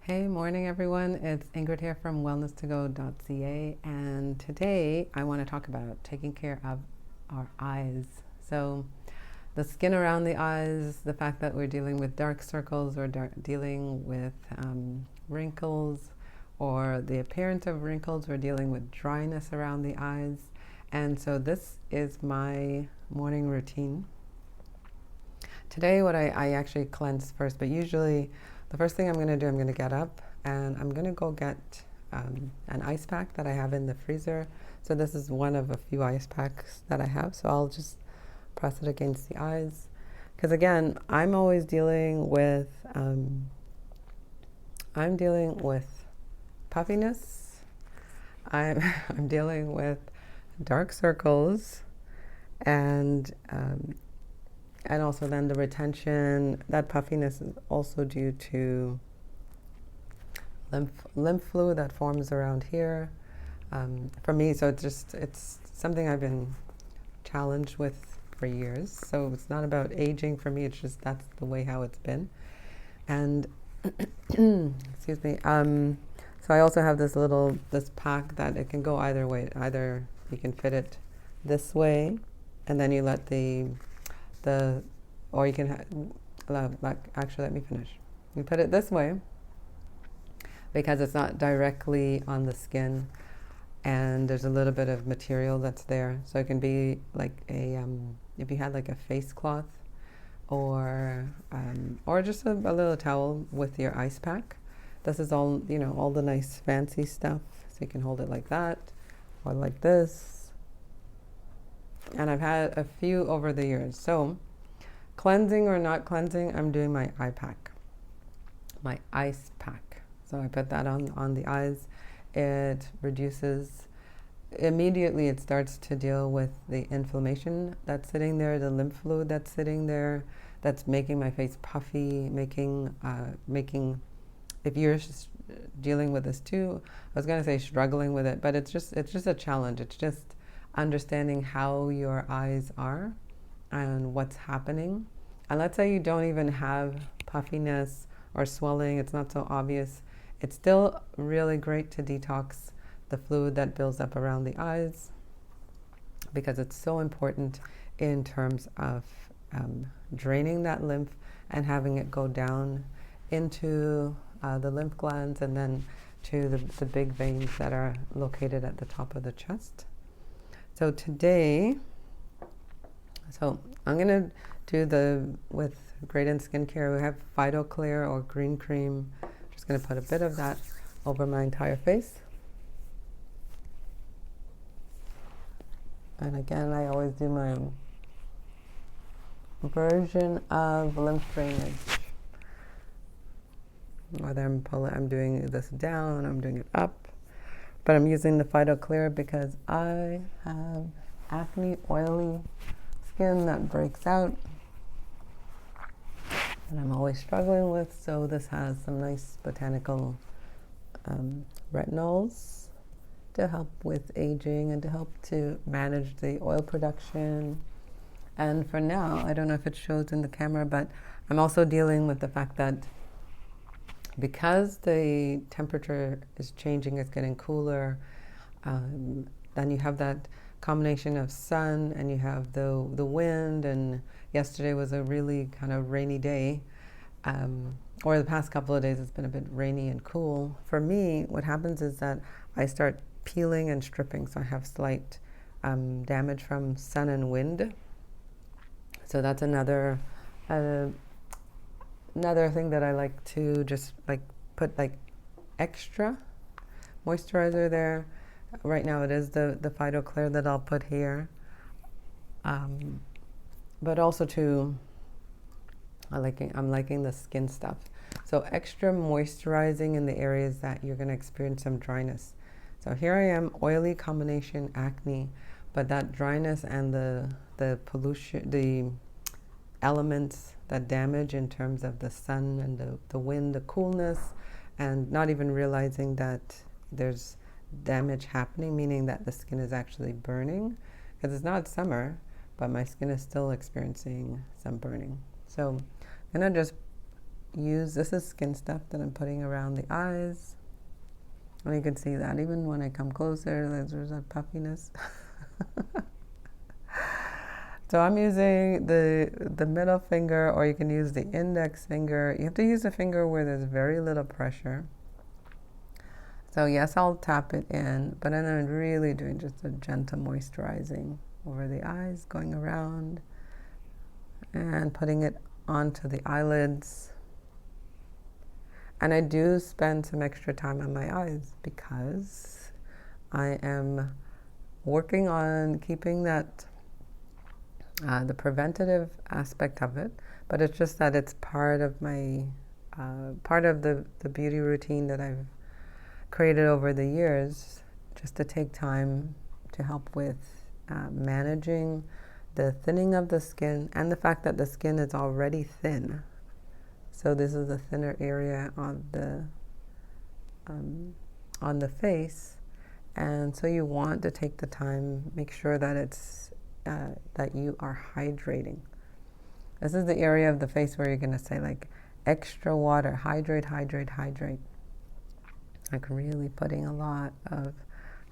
Hey, morning everyone. It's Ingrid here from wellness2go.ca, and today I want to talk about taking care of our eyes. So, the skin around the eyes, the fact that we're dealing with dark circles or dealing with wrinkles or the appearance of wrinkles, we're dealing with dryness around the eyes. And so, this is my morning routine. Today, what I actually cleanse first, but usually the first thing I'm going to do, I'm going to get up and I'm going to go get an ice pack that I have in the freezer. So this is one of a few ice packs that I have. So I'll just press it against the eyes. Because again, I'm always dealing with, puffiness. I'm dealing with dark circles and also then the retention. That puffiness is also due to lymph fluid that forms around here for me. So it's something I've been challenged with for years. So it's not about aging for me. It's just that's the way how it's been. And excuse me. So I also have this pack that it can go either way. Either you can fit it this way, and then you let or you can actually, let me finish. You put it this way because it's not directly on the skin, and there's a little bit of material that's there. So it can be like if you had like a face cloth, or just a little towel with your ice pack. This is all all the nice fancy stuff. So you can hold it like that, or like this. And I've had a few over the years. So, cleansing or not cleansing, I'm doing my eye pack, my ice pack. So I put that on the eyes. It reduces, immediately it starts to deal with the inflammation that's sitting there, the lymph fluid that's sitting there, that's making my face puffy, making, if you're dealing with this too, I was going to say struggling with it, but it's just a challenge. It's just understanding how your eyes are and what's happening. And let's say you don't even have puffiness or swelling, it's not so obvious. It's still really great to detox the fluid that builds up around the eyes, because it's so important in terms of draining that lymph and having it go down into the lymph glands and then to the big veins that are located at the top of the chest. So today, I'm going to do with Great Skincare, we have Phytoclear or green cream. I'm just going to put a bit of that over my entire face. And again, I always do my version of lymph drainage. Whether I'm doing this down, I'm doing it up. But I'm using the Phytoclear because I have acne, oily skin that breaks out, and I'm always struggling with. So this has some nice botanical retinols to help with aging and to help to manage the oil production. And for now, I don't know if it shows in the camera, but I'm also dealing with the fact that because the temperature is changing, it's getting cooler, then you have that combination of sun and you have the wind, and yesterday was a really kind of rainy day, or the past couple of days it's been a bit rainy and cool. For me, what happens is that I start peeling and stripping, so I have slight damage from sun and wind. So that's another thing that I like to just put extra moisturizer there. Right now it is the Phytoclear that I'll put here, but also I'm liking the skin stuff. So extra moisturizing in the areas that you're going to experience some dryness. So here I am, oily combination acne, but that dryness and the pollution, the elements that damage in terms of the sun and the wind, the coolness, and not even realizing that there's damage happening, meaning that the skin is actually burning, because it's not summer, but my skin is still experiencing some burning. So I'm gonna just use, this is skin stuff that I'm putting around the eyes. And you can see that even when I come closer, there's a puffiness. So I'm using the middle finger, or you can use the index finger. You have to use a finger where there's very little pressure. So yes, I'll tap it in, but then I'm really doing just a gentle moisturizing over the eyes, going around and putting it onto the eyelids. And I do spend some extra time on my eyes because I am working on keeping that, the preventative aspect of it, but it's just that it's part of my, part of the beauty routine that I've created over the years, just to take time to help with managing the thinning of the skin and the fact that the skin is already thin. So this is a thinner area on the face, and so you want to take the time, make sure that it's that you are hydrating. This is the area of the face where you're going to say like extra water, hydrate, hydrate, hydrate. Like really putting a lot of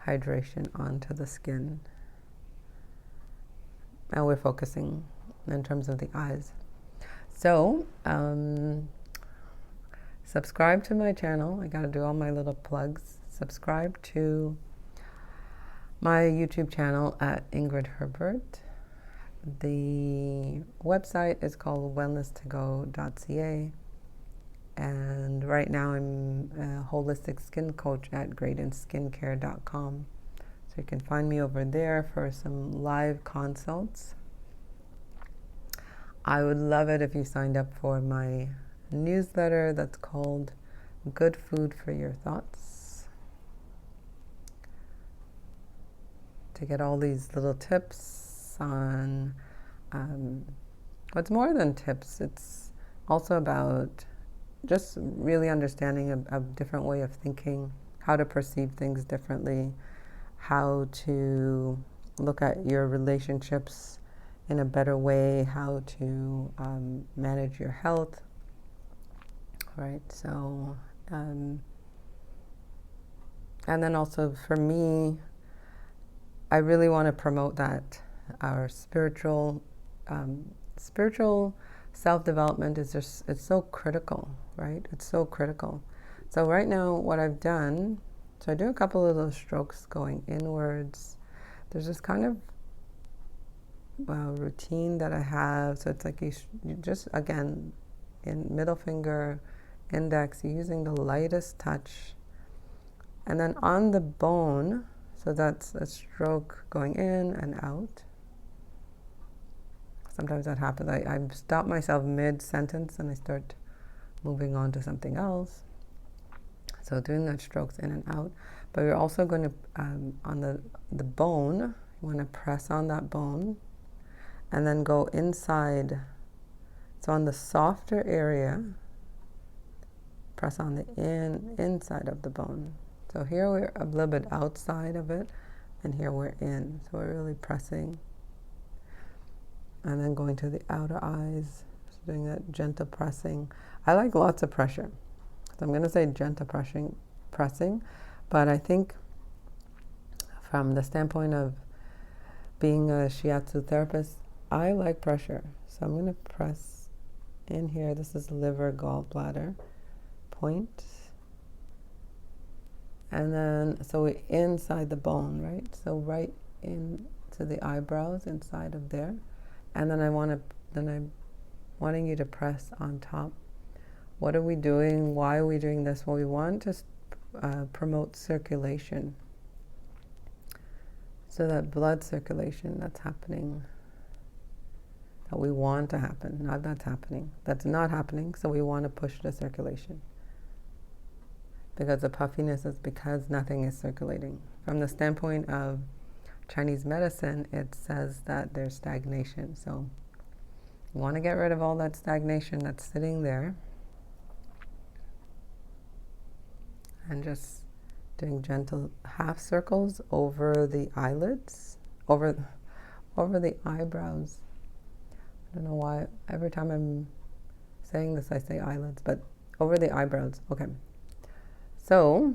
hydration onto the skin. And we're focusing in terms of the eyes. So, subscribe to my channel. I got to do all my little plugs. Subscribe to my YouTube channel at Ingrid Herbert. The website is called wellnesstogo.ca. And right now I'm a holistic skin coach at gradientskincare.com. So you can find me over there for some live consults. I would love it if you signed up for my newsletter that's called Good Food for Your Thoughts, to get all these little tips on, what's more than tips, it's also about just really understanding a different way of thinking, how to perceive things differently, how to look at your relationships in a better way, how to manage your health, right? So, and then also for me, I really want to promote that our spiritual self-development is just, it's so critical, right? It's so critical. So right now what I've done, so I do a couple of those strokes going inwards. There's this kind of routine that I have. So it's like you just, again, in middle finger, index, you're using the lightest touch. And then on the bone, so that's a stroke going in and out. Sometimes that happens. I stop myself mid-sentence and I start moving on to something else. So doing that strokes in and out. But you're also going to, on the bone, you want to press on that bone and then go inside. So on the softer area, press on the inside of the bone. So here we're a little bit outside of it, and here we're in. So we're really pressing. And then going to the outer eyes, so doing that gentle pressing. I like lots of pressure. So I'm going to say gentle pressing, but I think from the standpoint of being a shiatsu therapist, I like pressure. So I'm going to press in here. This is liver, gallbladder, point. And then, so we're inside the bone, right? So right into the eyebrows, inside of there. And then I'm wanting you to press on top. What are we doing? Why are we doing this? Well, we want to promote circulation. So that blood circulation that's happening, that we want to happen, not that's happening. That's not happening, so we want to push the circulation. Because the puffiness is because nothing is circulating. From the standpoint of Chinese medicine, it says that there's stagnation. So you want to get rid of all that stagnation that's sitting there. And just doing gentle half circles over the eyelids, over the eyebrows. I don't know why every time I'm saying this, I say eyelids, but over the eyebrows. Okay. So,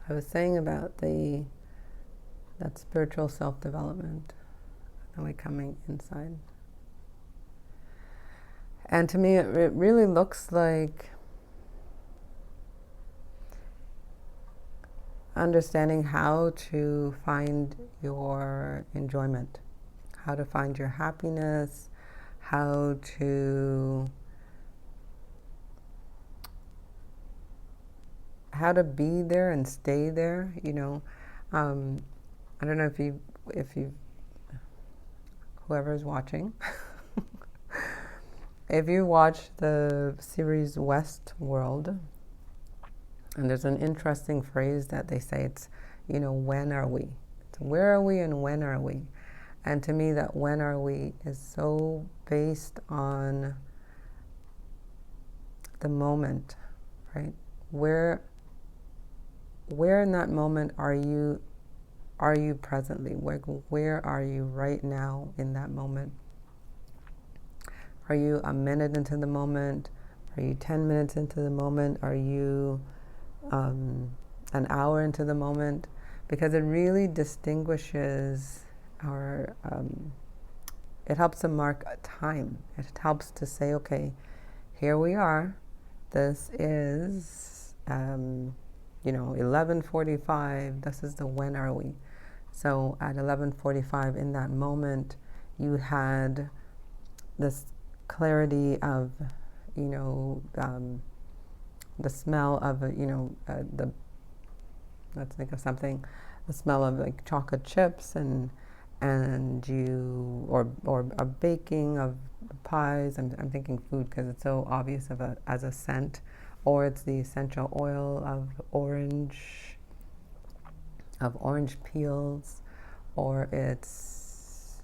I was saying about that spiritual self-development, and we coming inside. And to me, it really looks like understanding how to find your enjoyment, how to find your happiness, how to be there and stay there. You know, I don't know if you whoever's watching, if you watch the series Westworld, and there's an interesting phrase that they say, it's, you know, when are we? It's where are we and when are we? And to me, that when are we is so based on the moment, right? Where in that moment are you presently? Where are you right now in that moment? Are you a minute into the moment? Are you 10 minutes into the moment? Are you an hour into the moment? Because it really distinguishes our, it helps to mark a time. It helps to say, okay, here we are. This is, 11:45. This is the when are we. So at 11:45, in that moment, you had this clarity of, the smell of, let's think of something, the smell of like chocolate chips and you, or a baking of pies. I'm thinking food because it's so obvious as a scent, or it's the essential oil of orange peels, or it's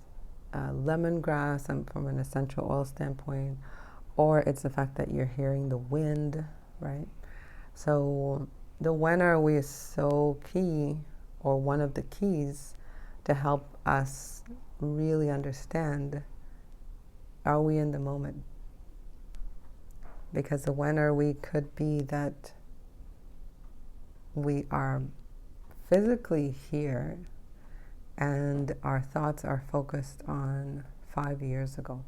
lemongrass from an essential oil standpoint, or it's the fact that you're hearing the wind, right? So the when are we is so key, or one of the keys to help us really understand, are we in the moment? Because the when are we could be that we are physically here and our thoughts are focused on 5 years ago.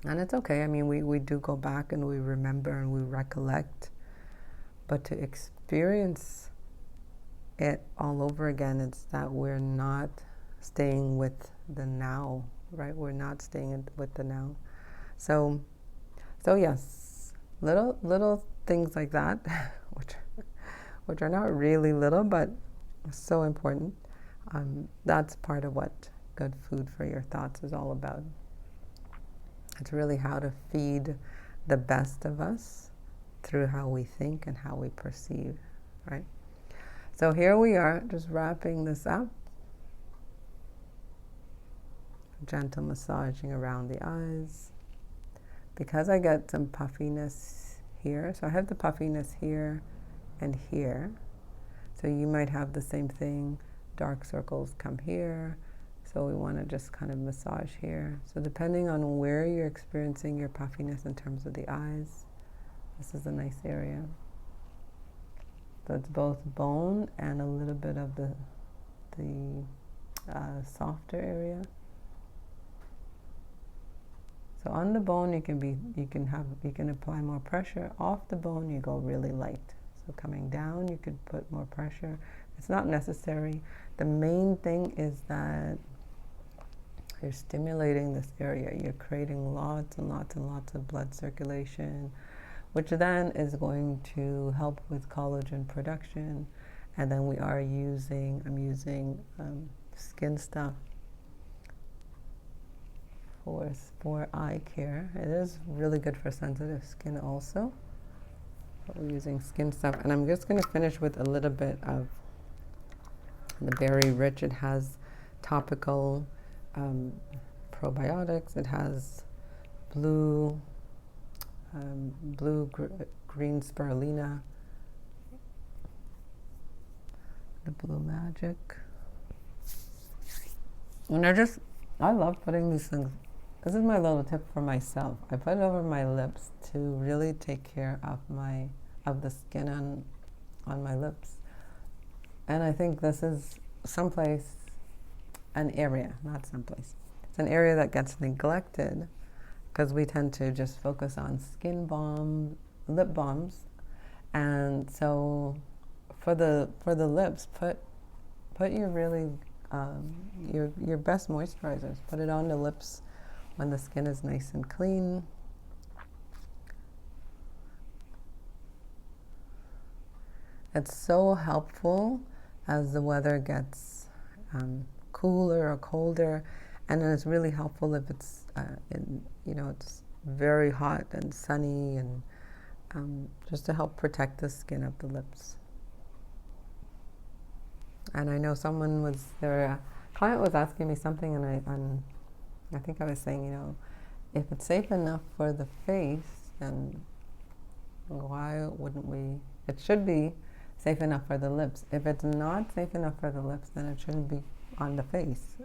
And it's okay. I mean, we do go back and we remember and we recollect, but to experience it all over again, it's that we're not staying with the now, right? We're not staying with the now. So yes, little things like that, which are not really little, but so important. That's part of what good food for your thoughts is all about. It's really how to feed the best of us through how we think and how we perceive, right? So here we are, just wrapping this up. Gentle massaging around the eyes. Because I get some puffiness here, so I have the puffiness here and here. So you might have the same thing, dark circles come here. So we want to just kind of massage here. So depending on where you're experiencing your puffiness in terms of the eyes, this is a nice area. So it's both bone and a little bit of the softer area. So on the bone, you can apply more pressure. Off the bone, you go really light. So coming down, you could put more pressure. It's not necessary. The main thing is that you're stimulating this area. You're creating lots and lots and lots of blood circulation, which then is going to help with collagen production. And then I'm using skin stuff for eye care. It is really good for sensitive skin also. But we're using skin stuff. And I'm just going to finish with a little bit of the Berry Rich. It has topical probiotics. It has green spirulina, the Blue Magic. And I love putting these things this is my little tip for myself. I put it over my lips to really take care of the skin on my lips. And I think this is an area, not someplace. It's an area that gets neglected because we tend to just focus on skin balm, lip balms. And so for the lips, put your really your best moisturizers. Put it on the lips when the skin is nice and clean. It's so helpful as the weather gets cooler or colder, and then it's really helpful if it's it's very hot and sunny, and just to help protect the skin of the lips. And I know a client was asking me something, and I think I was saying, if it's safe enough for the face, then why wouldn't we? It should be safe enough for the lips. If it's not safe enough for the lips, then it shouldn't be on the face.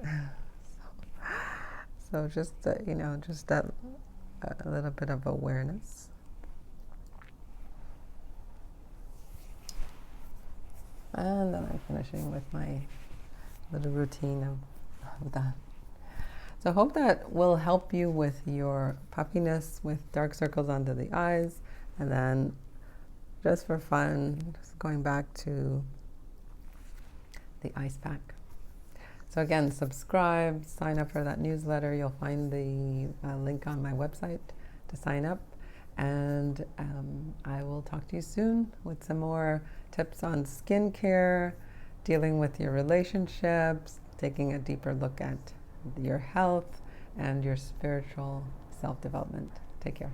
So just that a little bit of awareness. And then I'm finishing with my little routine of that. So I hope that will help you with your puffiness, with dark circles under the eyes, and then just for fun, just going back to the ice pack. So again, subscribe, sign up for that newsletter. You'll find the link on my website to sign up. And I will talk to you soon with some more tips on skincare, dealing with your relationships, taking a deeper look at your health and your spiritual self-development. Take care.